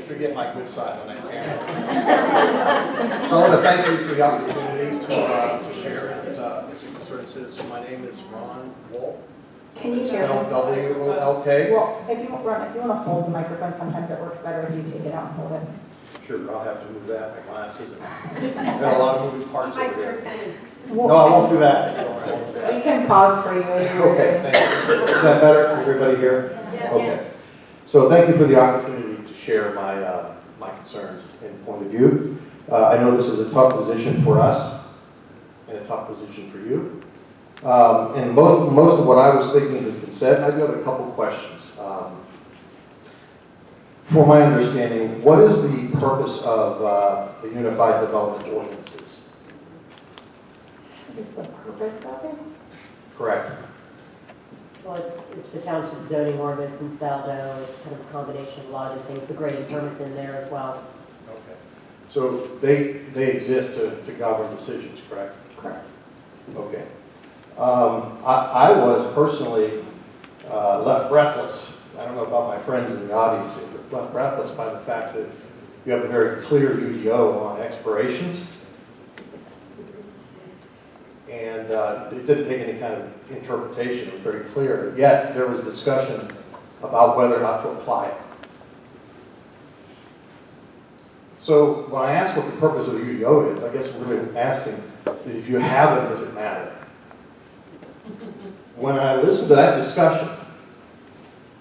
should get my good side on that camera. So I want to thank you for the opportunity to share as a concerned citizen. My name is Ron Wolk. Can you Spelled W-O-L-K. Well, if you want to hold the microphone, sometimes it works better if you take it out and hold it. Sure, but I'll have to move that, my glasses. I've got a lot of moving parts over there. Well, No, I won't do that. You can pause for you. Okay, thank you. Is that better, everybody here? Okay. So thank you for the opportunity to share my concerns and point of view. I know this is a tough position for us and a tough position for you. And most of what I was thinking has been said. I do have a couple questions. For my understanding, what is the purpose of the Unified Development Ordinances? What is the purpose of it? Correct. Well, it's the township zoning ordinance in Saldo. It's kind of a combination of a lot of those things. The grading permits in there as well. Okay. So they exist to govern decisions, correct? Correct. Okay. I was personally left breathless. I don't know about my friends in the audience here, but left breathless by the fact that you have a very clear UDO on expirations. And it didn't take any kind of interpretation. It was very clear. Yet there was discussion about whether or not to apply it. So when I ask what the purpose of a UDO is, I guess I'm really asking is if you have it, does it matter? When I listened to that discussion,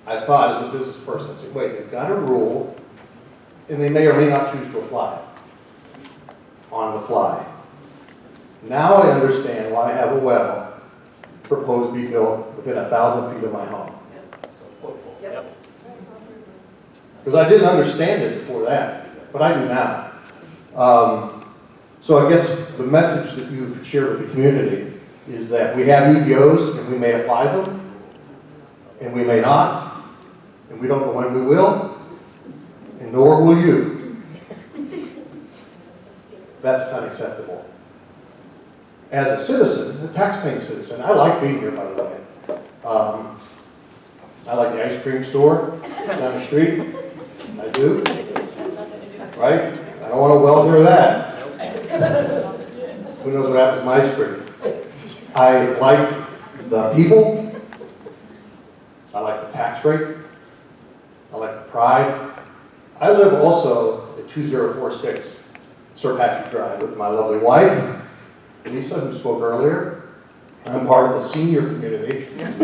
I thought as a business person, I said, wait, they've got a rule, and they may or may not choose to apply it on the fly. Now I understand why I have a well proposed to be built within 1,000 feet of my home. Because I didn't understand it before that, but I do now. So I guess the message that you've shared with the community is that we have UDOs and we may apply them, and we may not, and we don't know when we will, and nor will you. That's unacceptable. As a citizen, a taxpaying citizen, I like being here, by the way. I like the ice cream store down the street. I do. Right? I don't want to well near that. Who knows what happens to my ice cream? I like the people. I like the tax rate. I like the pride. I live also at 2046 Sir Patrick Drive with my lovely wife, Lisa, who spoke earlier. I'm part of the senior community. And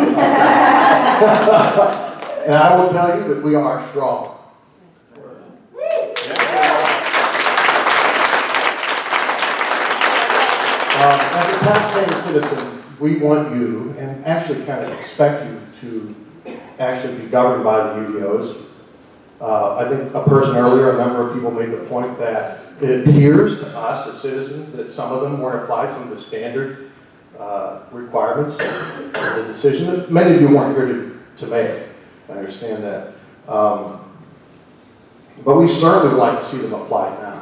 I will tell you that we are strong. As a taxpaying citizen, we want you, and actually kind of expect you to actually be governed by the UDOs. I think a person earlier, a number of people made the point that it appears to us as citizens that some of them weren't applied, some of the standard requirements of the decision that many of you weren't here to make. I understand that. But we certainly would like to see them applied now.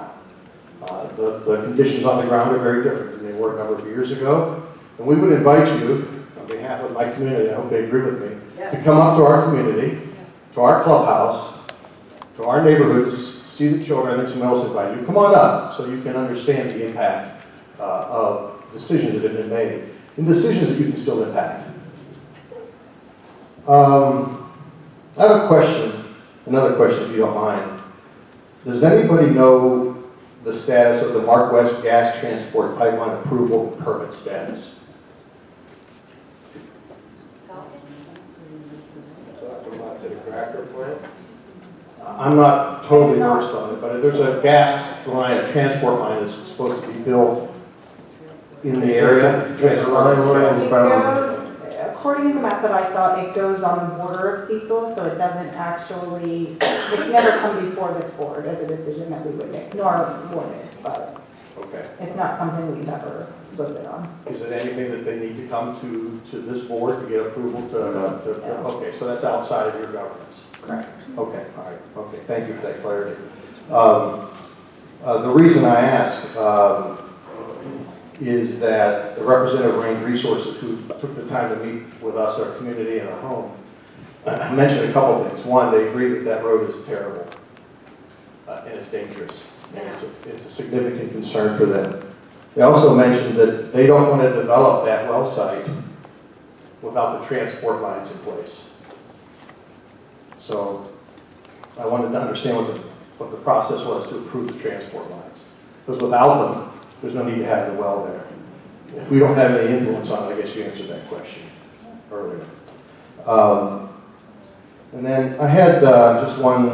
The conditions on the ground are very different than they were a number of years ago. And we would invite you, on behalf of my community, I hope they agree with me, to come up to our community, to our clubhouse, to our neighborhoods, see the children. I think someone else invited you. Come on up so you can understand the impact of decisions that have been made and decisions that you can still impact. I have a question, another question if you don't mind. Does anybody know the status of the Mark West gas transport pipeline approval and permit status? I'm not totally versed on it, but there's a gas line, a transport line that's supposed to be built in the area. According to the map that I saw, it goes on the border of Cecil, so it doesn't actually, it's never come before this board as a decision that we would make, nor would it, but Okay. it's not something we've ever voted on. Is it anything that they need to come to this board to get approval to okay, so that's outside of your governance? Correct. Okay, all right, okay, thank you for that clarity. The reason I ask is that the representative of Range Resources, who took the time to meet with us, our community, and our home, mentioned a couple of things. One, they agree that that road is terrible. and it's dangerous. And it's a significant concern for them. They also mentioned that they don't want to develop that well site without the transport lines in place. So I wanted to understand what the process was to approve the transport lines. Because without them, there's no need to have the well there. If we don't have any influence on it, I guess you answered that question earlier. And then I had just one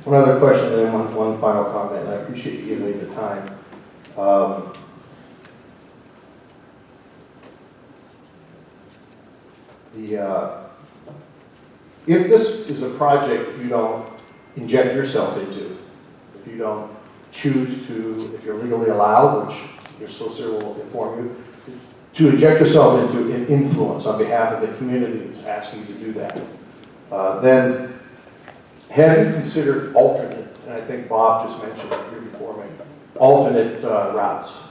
other question and then one final comment, and I appreciate you giving me the time. If this is a project you don't inject yourself into, if you don't choose to, if you're legally allowed, which your solicitor will inform you, to inject yourself into an influence on behalf of the community that's asking you to do that, then have you considered alternate, and I think Bob just mentioned it here before me, alternate routes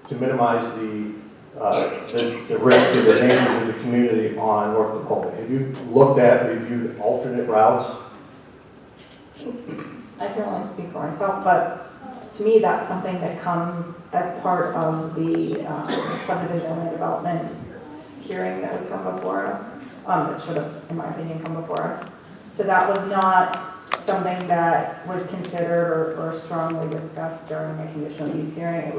to minimize the risk to the danger to the community on North Napoleon? Have you looked at, reviewed alternate routes? I can only speak for myself, but to me, that's something that comes as part of the subdivision and development hearing that would come before us, that should have, in my opinion, come before us. So that was not something that was considered or strongly discussed during the conditional use hearing.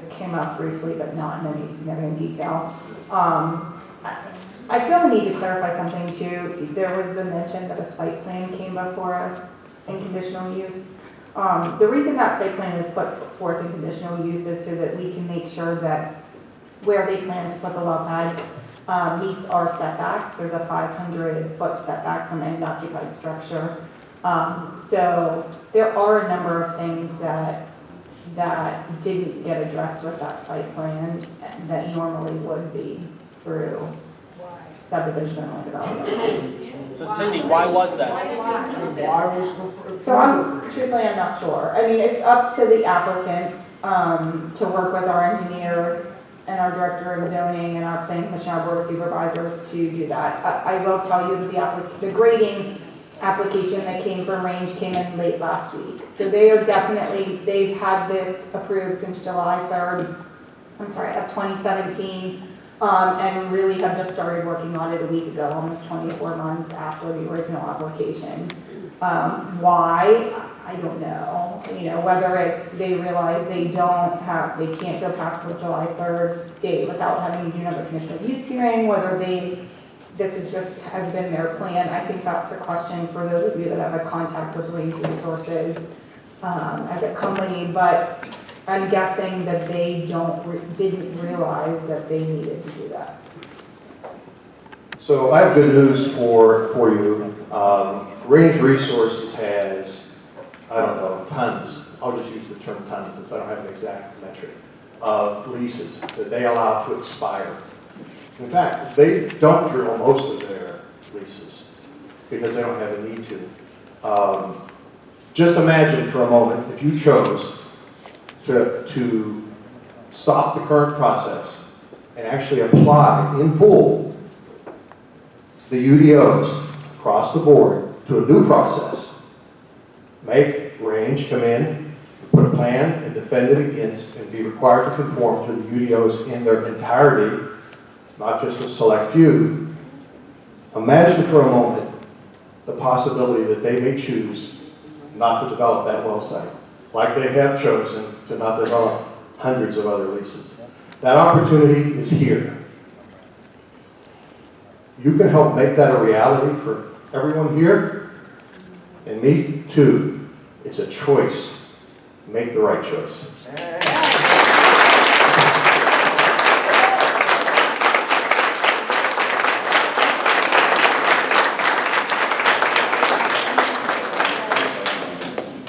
Came up briefly, but not in any significant detail. I feel the need to clarify something too. There was the mention that a site plan came before us in conditional use. The reason that site plan is put forth in conditional use is so that we can make sure that where they plan to put the well pad meets our setbacks. There's a 500-foot setback from any occupied structure. So there are a number of things that didn't get addressed with that site plan that normally would be through subdivision and development. So Cindy, why was that? So I'm not sure. I mean, it's up to the applicant to work with our engineers and our director of zoning and our planning commission, our board of supervisors to do that. I will tell you that the grading application that came from Range came in late last week. So they've had this approved since July 3rd, of 2017. And really have just started working on it a week ago, almost 24 months after the original application. Why? I don't know. You know, whether it's they realize they can't go past the July 3rd date without having to do another conditional use hearing, whether has been their plan. I think that's a question for those of you that have a contact with Range Resources as a company, but I'm guessing that they didn't realize that they needed to do that. So I have good news for you. Range Resources has, I don't know, tons, I'll just use the term tons since I don't have an exact metric, of leases that they allow to expire. In fact, they don't drill most of their leases because they don't have a need to. Just imagine for a moment if you chose to stop the current process and actually apply in full the UDOs across the board to a new process. Make Range come in, put a plan and defend it against and be required to conform to the UDOs in their entirety, not just a select few. Imagine for a moment the possibility that they may choose not to develop that well site, like they have chosen to not develop hundreds of other leases. That opportunity is here. You can help make that a reality for everyone here, and me too. It's a choice. Make the right choice.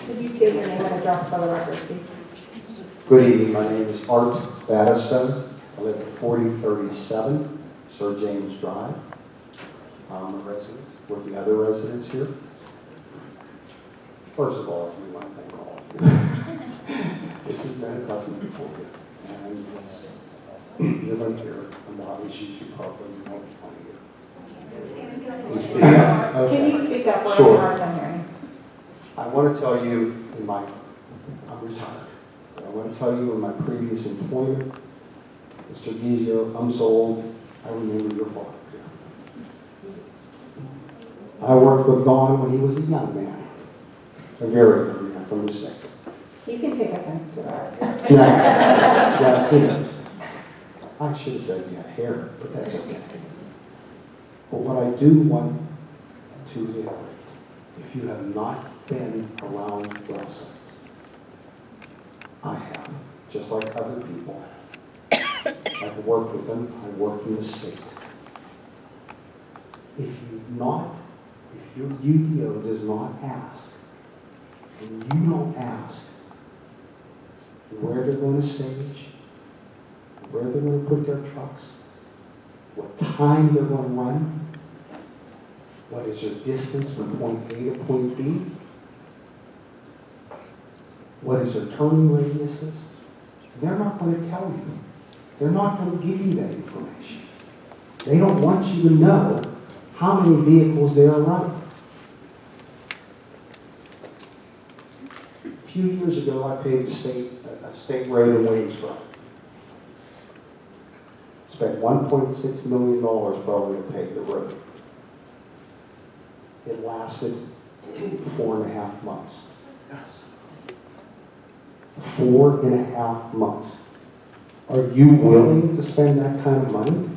Could you state your name and address for the record, please? Good evening, my name is Art Battistone. I live at 4037 Sir James Drive. I'm a resident with the other residents here. First of all, if you want to thank all of you. This has been a tough one for you. And it's living here and the issues you probably know plenty of. Can you speak up? We're Sure. having a hard time hearing. I want to tell you I'm retired. But I want to tell you in my previous employment, Mr. Gizio, I'm so old, I remember your father. I worked with Don when he was a young man, a very young man from the state. You can take offense to that. Yeah, he knows. I should have said he had hair, but that's okay. But what I do want to reiterate, if you have not been around well sites, I have, just like other people. I've worked with them, I worked in the state. If your UDO does not ask, and you don't ask where they're going to stage, where they're going to put their trucks, what time they're going to run, what is your distance from point A to point B, what is your turning radiuses, they're not going to tell you. They're not going to give you that information. They don't want you to know how many vehicles they are running. A few years ago, I paid a state road in Williamsburg. Spent $1.6 million probably to pave the road. It lasted 4.5 months. 4.5 months. Are you willing to spend that kind of money?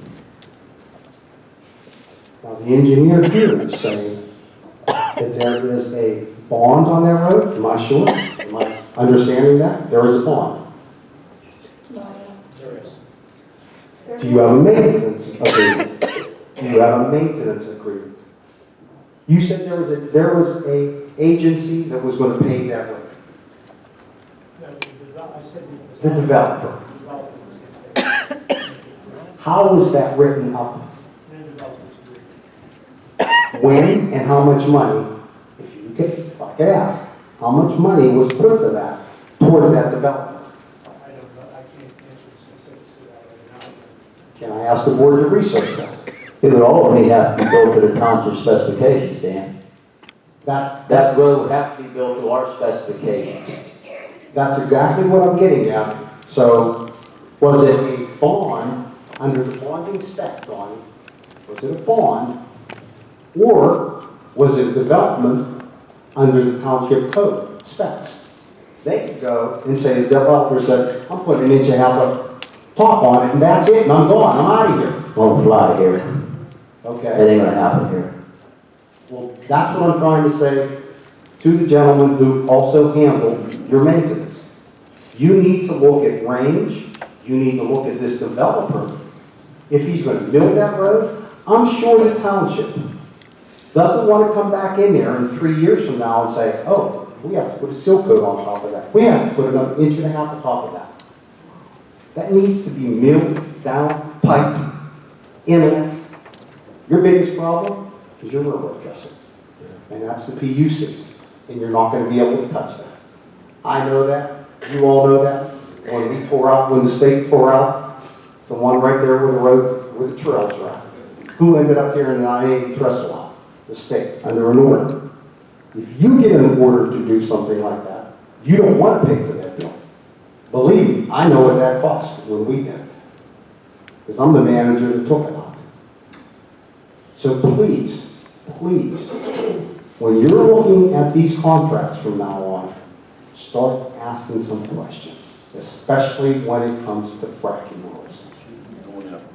Now, the engineer here is saying that there is a bond on that road. Am I sure? Am I understanding that? There is a bond. There is. Do you have a maintenance agreement? Do you have a maintenance agreement? You said there was a agency that was going to pay that road. The developer. How was that written up? When and how much money, if I could ask, how much money was put to that, towards that development? I don't know, I can't answer the specifics of that right now. Can I ask the board to research that? It would only have to be built to the township specifications, Dan. That road would have to be built to our specifications. That's exactly what I'm getting at. So, was it a bond under the bonding spec, Donnie? Was it a bond? Or was it development under the township code specs? They could go and say, the developer said, I'm putting 1.5 inches of top on it, and that's it, and I'm gone, I'm out of here. Won't fly here. That Okay? ain't gonna happen here. Well, that's what I'm trying to say to the gentleman who also handled your maintenance. You need to look at range, you need to look at this developer. If he's going to build that road, I'm sure the township doesn't want to come back in there in 3 years from now and say, oh, we have to put a seal coat on top of that. We have to put another 1.5 inches on top of that. That needs to be milled down, piped, inlets. Your biggest problem is your railroad crossing. And that's the PUC. And you're not going to be able to touch that. I know that. You all know that. When the state tore out the one right there where the road, where the trails are at. Who ended up tearing the 980 trestle out? The state, under an order. If you get an order to do something like that, you don't want to pay for that bill. Believe me, I know what that cost when we did it. Because I'm the manager that took it out. So please, when you're looking at these contracts from now on, start asking some questions, especially when it comes to fracking rules.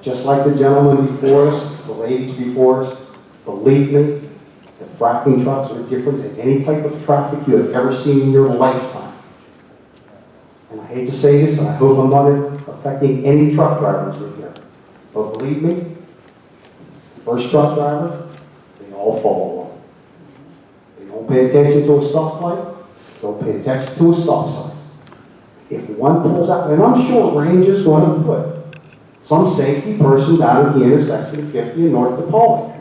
Just like the gentleman before us, the ladies before us, believe me, the fracking trucks are different than any type of traffic you have ever seen in your lifetime. And I hate to say this, and I hope I'm not affecting any truck drivers in here, but believe me, first truck driver, they all follow along. They don't pay attention to a stoplight, don't pay attention to a stop sign. If one pulls out, and I'm sure Range is going to put some safety person down at the intersection of 50 and North DePaul.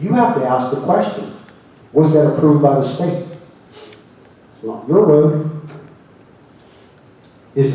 You have to ask the question, was that approved by the state? It's not your road. Is